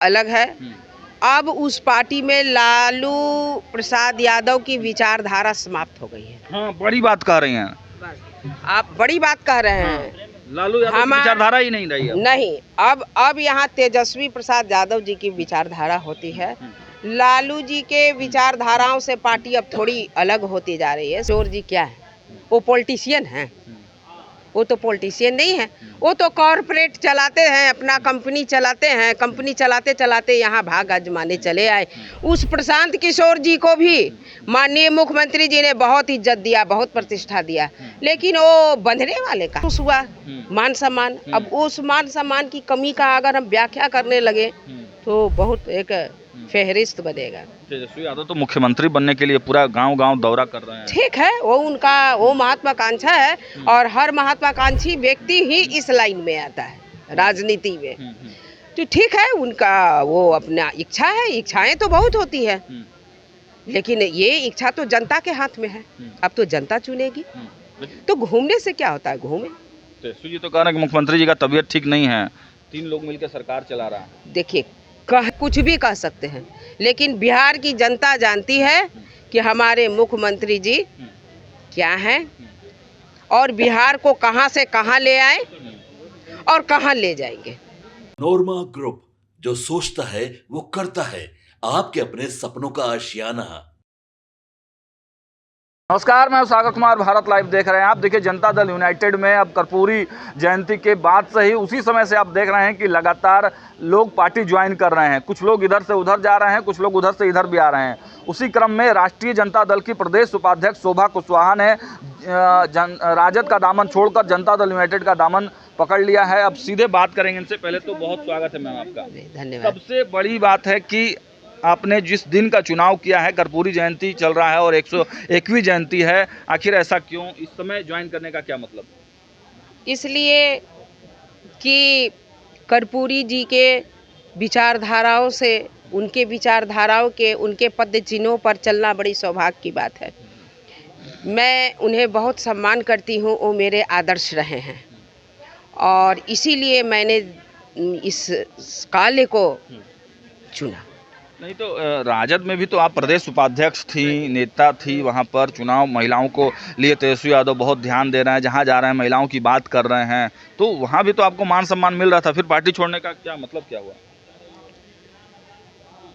अलग है। अब उस पार्टी में लालू प्रसाद यादव की विचारधारा समाप्त हो गई है। हाँ, बड़ी बात कह रही हैं आप बड़ी बात कह रहे हैं। लालू यादव की विचारधारा ही नहीं रही अब। नहीं, अब यहाँ तेजस्वी प्रसाद यादव जी की विचारधारा होती है। लालू जी के विचारधाराओं से पार्टी अब थोड़ी अलग होती जा रही है। किशोर जी क्या है? वो पॉलिटिशियन हैं। वो तो पॉलिटिशियन नहीं है, वो तो कॉरपोरेट चलाते हैं, अपना कंपनी चलाते हैं। कंपनी चलाते चलाते यहाँ भाग आजमाने चले आए। उस प्रशांत किशोर जी को भी माननीय मुख्यमंत्री जी ने बहुत इज्जत दिया, बहुत प्रतिष्ठा दिया, लेकिन वो बंधने वाले का हुआ मान सम्मान। अब उस मान सम्मान की कमी का अगर हम व्याख्या करने लगे तो बहुत एक फेहरिस्त बनेगा। तेजस्वी यादव तो मुख्यमंत्री बनने के लिए पूरा गांव-गांव दौरा कर रहे हैं। ठीक है, वो उनका वो महत्वाकांक्षा है और हर महत्वाकांक्षी व्यक्ति ही इस लाइन में आता है राजनीति में। तो ठीक है, उनका वो अपना इच्छा है। इच्छाएं तो बहुत होती है, लेकिन ये इच्छा तो जनता के हाथ में है। अब तो जनता चुनेगी। तो घूमने से क्या होता है? घूमे। तेजस्वी जी तो कह रहे हैं कि मुख्यमंत्री जी का तबीयत ठीक नहीं है, 3 लोग मिलकर सरकार चला रहा है। देखिए, कुछ भी कह सकते हैं, लेकिन बिहार की जनता जानती है कि हमारे मुख्यमंत्री जी क्या हैं और बिहार को कहां से कहां ले आए और कहां ले जाएंगे। नोरमा ग्रुप, जो सोचता है वो करता है। आपके अपने सपनों का आशियाना। नमस्कार, मैं सागर कुमार, भारत लाइव देख रहे हैं आप। देखिए, जनता दल यूनाइटेड में अब कर्पूरी जयंती के बाद से ही उसी समय से आप देख रहे हैं कि लगातार लोग पार्टी ज्वाइन कर रहे हैं। कुछ लोग इधर से उधर जा रहे हैं, कुछ लोग उधर से इधर भी आ रहे हैं। उसी क्रम में राष्ट्रीय जनता दल की प्रदेश उपाध्यक्ष शोभा कुशवाहा ने राजद का दामन छोड़कर जनता दल यूनाइटेड का दामन पकड़ लिया है। अब सीधे बात करेंगे इनसे। पहले तो बहुत स्वागत है मैम आपका। धन्यवाद। सबसे बड़ी बात है कि आपने जिस दिन का चुनाव किया है, कर्पूरी जयंती चल रहा है और 101वीं जयंती है, आखिर ऐसा क्यों? इस समय ज्वाइन करने का क्या मतलब? इसलिए कि कर्पूरी जी के विचारधाराओं से, उनके विचारधाराओं के, उनके पद चिन्हों पर चलना बड़ी सौभाग्य की बात है। मैं उन्हें बहुत सम्मान करती हूँ, वो मेरे आदर्श रहे हैं और इसीलिए मैंने इस काले को चुना। नहीं तो राजद में भी तो आप प्रदेश उपाध्यक्ष थी, नेता थी, वहाँ पर चुनाव महिलाओं को लिए तेजस्वी यादव बहुत ध्यान दे रहे हैं, जहाँ जा रहे हैं महिलाओं की बात कर रहे हैं, तो वहाँ भी तो आपको मान सम्मान मिल रहा था। फिर पार्टी छोड़ने का क्या मतलब, क्या हुआ?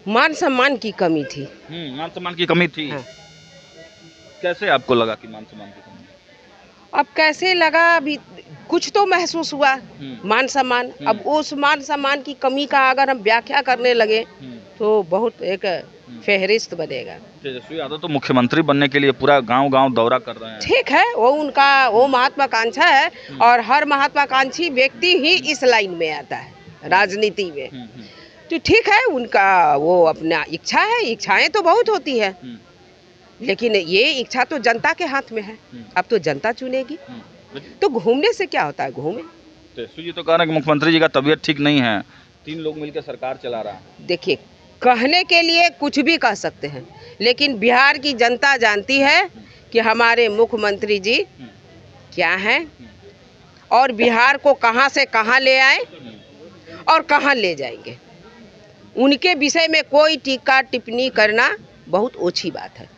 मान सम्मान की कमी थी। मान सम्मान की कमी थी। हाँ। कैसे आपको लगा कि मान सम्मान की कमी? अब कैसे लगा? अभी कुछ तो महसूस हुआ मान सम्मान। अब उस मान सम्मान की कमी का अगर हम व्याख्या करने लगे तो बहुत एक फेहरिस्त बनेगा। तेजस्वी यादव तो मुख्यमंत्री बनने के लिए पूरा गांव-गांव दौरा कर रहे हैं। ठीक है, वो उनका वो महत्वाकांक्षा है और हर महत्वाकांक्षी व्यक्ति ही इस लाइन में आता है राजनीति में। तो ठीक है, उनका वो अपना इच्छा है। इच्छाएं तो बहुत होती है, लेकिन ये इच्छा तो जनता के हाथ में है। अब तो जनता चुनेगी। तो घूमने से क्या होता है? घूमे। तेजस्वी जी तो कह रहे हैं कि मुख्यमंत्री जी का तबीयत ठीक नहीं है, 3 लोग मिलकर सरकार चला रहा है। देखिए, कहने के लिए कुछ भी कह सकते हैं, लेकिन बिहार की जनता जानती है कि हमारे मुख्यमंत्री जी क्या हैं और बिहार को कहां से कहां ले आए और कहां ले जाएंगे। उनके विषय में कोई टीका टिप्पणी करना बहुत ओछी बात है।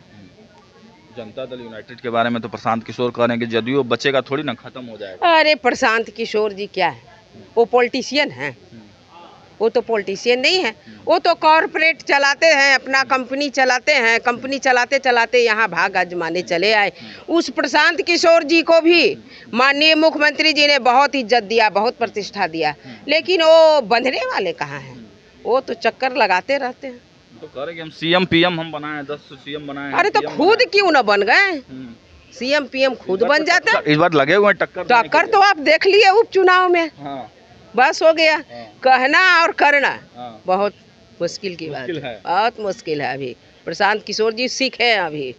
जनता दल यूनाइटेड के बारे में तो प्रशांत किशोर कह रहे हैं कि जदयू बचेगा थोड़ी ना, खत्म हो जाएगा। अरे, प्रशांत किशोर जी क्या है? वो पॉलिटिशियन हैं। वो तो पॉलिटिशियन नहीं है, वो तो कॉरपोरेट चलाते हैं, अपना कंपनी चलाते हैं। कंपनी चलाते चलाते यहाँ भाग आजमाने चले आए। उस प्रशांत किशोर जी को भी माननीय मुख्यमंत्री जी ने बहुत इज्जत दिया, बहुत प्रतिष्ठा दिया, लेकिन वो बंधने वाले कहाँ हैं? वो तो चक्कर लगाते रहते हैं। तो कह रहे कि हम सीएम पीएम हम बनाए, 10 सीएम बनाए। अरे तो खुद क्यों ना बन गए? सीएम पीएम खुद बन जाते। इस बार लगे हुए टक्कर तो आप देख लिए उपचुनाव में। बस हो गया। कहना और करना बहुत मुश्किल की बात है। बहुत मुश्किल है। अभी प्रशांत किशोर जी सीखे, अभी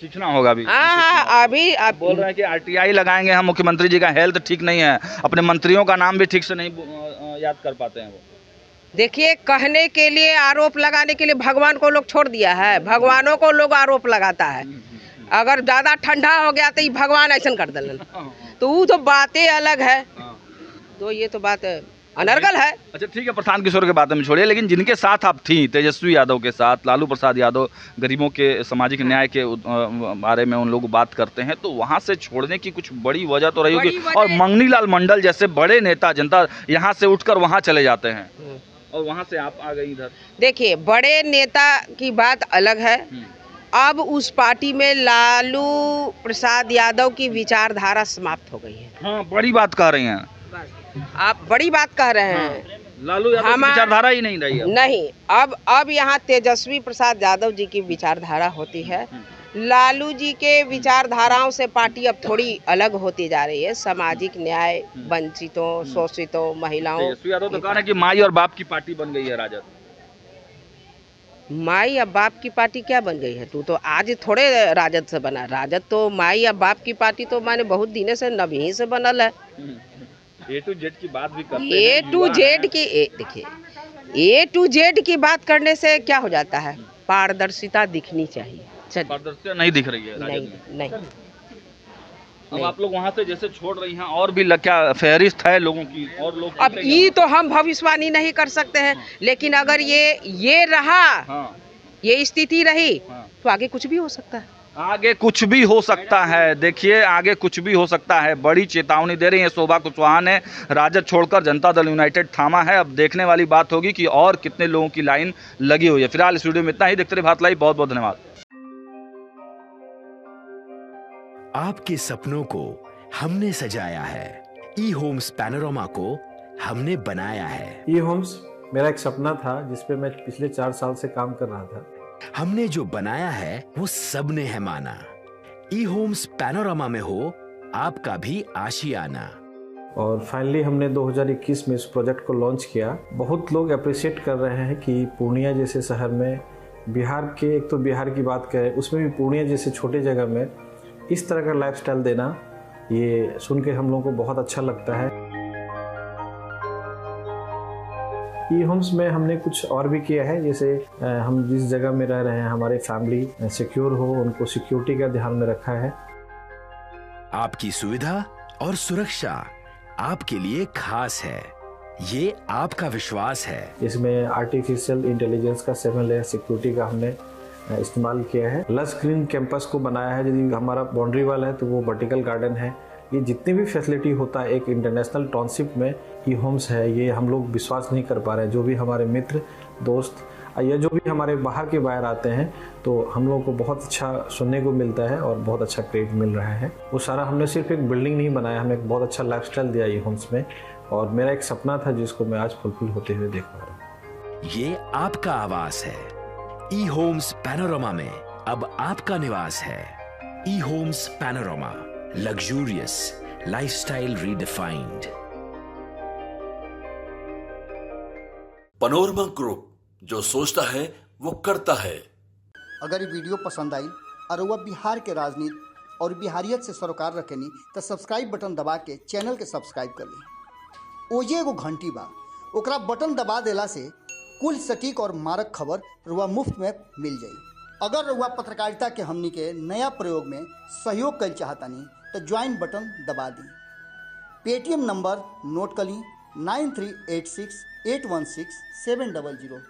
सीखना होगा। अभी अभी आप बोल रहे हैं कि आरटीआई लगाएंगे हम, मुख्यमंत्री जी का हेल्थ ठीक नहीं है, अपने मंत्रियों का नाम भी ठीक से नहीं याद कर पाते हैं वो। देखिए, कहने के लिए, आरोप लगाने के लिए भगवान को लोग छोड़ दिया है। भगवानों को लोग आरोप लगाता है। अगर ज्यादा ठंडा हो गया तो ये भगवान ऐसा कर देलन, तो वो तो बातें अलग है। तो ये तो बात अनर्गल है। अच्छा ठीक है, प्रशांत किशोर के बात में छोड़िए, लेकिन जिनके साथ आप थी, तेजस्वी यादव के साथ, लालू प्रसाद यादव, गरीबों के सामाजिक न्याय के बारे में उन लोग बात करते हैं, तो वहाँ से छोड़ने की कुछ बड़ी वजह तो रही होगी। और मंगनी लाल मंडल जैसे बड़े नेता जनता यहाँ से उठकर वहाँ चले जाते हैं और वहाँ से आप आ गई इधर। देखिए, बड़े नेता की बात अलग है। अब उस पार्टी में लालू प्रसाद यादव की विचारधारा समाप्त हो गई है। हाँ, बड़ी बात कह रही हैं आप, बड़ी बात कह रहे हैं। लालू यादव की विचारधारा ही नहीं रही है। नहीं, अब यहाँ तेजस्वी प्रसाद यादव जी की विचारधारा होती है। लालू जी के विचारधाराओं से पार्टी अब थोड़ी अलग होती जा रही है। सामाजिक न्याय, वंचितों, शोषितों, महिलाओं। तेजस्वी यादव तो कहा है कि माई और बाप की पार्टी बन गई है राजद। माई या बाप की पार्टी क्या बन गई है? तू तो आज थोड़े राजद से बना। राजद तो माई या बाप की पार्टी तो माने बहुत दिनों से नभी से बनल है। A to Z की बात भी करते हैं। A to Z की देखिए, A to Z की बात करने से क्या हो जाता है? पारदर्शिता दिखनी चाहिए। पारदर्शिता नहीं दिख रही है राजद में। नहीं। अब आप लोग वहाँ से जैसे छोड़ रही हैं, और भी क्या फहरिस्त है लोगों की? और लोग अब ये तो हम भविष्यवाणी नहीं कर सकते हैं, लेकिन अगर ये रहा, ये स्थिति रही, तो आगे कुछ भी हो सकता है। आगे कुछ भी हो सकता है। देखिए, आगे कुछ भी हो सकता है। बड़ी चेतावनी दे रही है शोभा कुशवाहा ने। राजद छोड़कर जनता दल यूनाइटेड थामा है। अब देखने वाली बात होगी कि और कितने लोगों की लाइन लगी हुई है। फिलहाल इस वीडियो में इतना ही। देखते रहिए भारत लाइव। बहुत बहुत धन्यवाद। आपके सपनों को हमने सजाया है। ई होम्स पैनोरमा को हमने बनाया है। ई होम्स मेरा एक सपना था, जिसपे मैं पिछले 4 साल से काम कर रहा था। हमने जो बनाया है वो सबने है माना। ई होम्स पैनोरमा में हो आपका भी आशियाना। और फाइनली हमने 2021 में इस प्रोजेक्ट को लॉन्च किया। बहुत लोग अप्रिशिएट कर रहे हैं कि पूर्णिया जैसे शहर में, बिहार के, एक तो बिहार की बात करें, उसमें भी पूर्णिया जैसे छोटे जगह में इस तरह का लाइफस्टाइल देना, ये सुन के हम लोगों को बहुत अच्छा लगता है। ई होम्स में हमने कुछ और भी किया है, जैसे हम जिस जगह में रह रहे हैं हमारे फैमिली सिक्योर हो, उनको सिक्योरिटी का ध्यान में रखा है। आपकी सुविधा और सुरक्षा आपके लिए खास है, ये आपका विश्वास है। इसमें आर्टिफिशियल इंटेलिजेंस का 7 लेयर सिक्योरिटी का हमने इस्तेमाल किया है। लश ग्रीन कैंपस को बनाया है। यदि हमारा बाउंड्री वाल है तो वो वर्टिकल गार्डन है। ये जितनी भी फैसिलिटी होता है एक इंटरनेशनल टाउनशिप में, ई होम्स है, ये हम लोग विश्वास नहीं कर पा रहे हैं। जो भी हमारे मित्र, दोस्त या जो भी हमारे बाहर के बाहर आते हैं, तो हम लोगों को बहुत अच्छा सुनने को मिलता है और बहुत अच्छा क्रेडिट मिल रहा है। वो सारा हमने सिर्फ एक बिल्डिंग नहीं बनाया, हमने एक बहुत अच्छा लाइफस्टाइल दिया ई होम्स में। और मेरा एक सपना था जिसको मैं आज फुलफिल होते हुए देख पा रहा हूँ। ये आपका आवास है। ई होम्स पैनोरमा में अब आपका निवास है। E Homes Panorama, luxurious lifestyle redefined. Panorama Group, जो सोचता है वो करता है। अगर ये वीडियो पसंद आई और वह बिहार के राजनीति और बिहारियत से सरोकार रखेनी तो सब्सक्राइब बटन दबा के चैनल के सब्सक्राइब कर ली। ओजे एगो घंटी बा, ओकरा बटन दबा देला से कुल सटीक और मारक खबर रुआ मुफ्त में मिल जाई। अगर रुआ पत्रकारिता के हमनी के नया प्रयोग में सहयोग कर चाहतानी तो ज्वाइन बटन दबा दी। पेटीएम नंबर नोट कर ली 9386816700।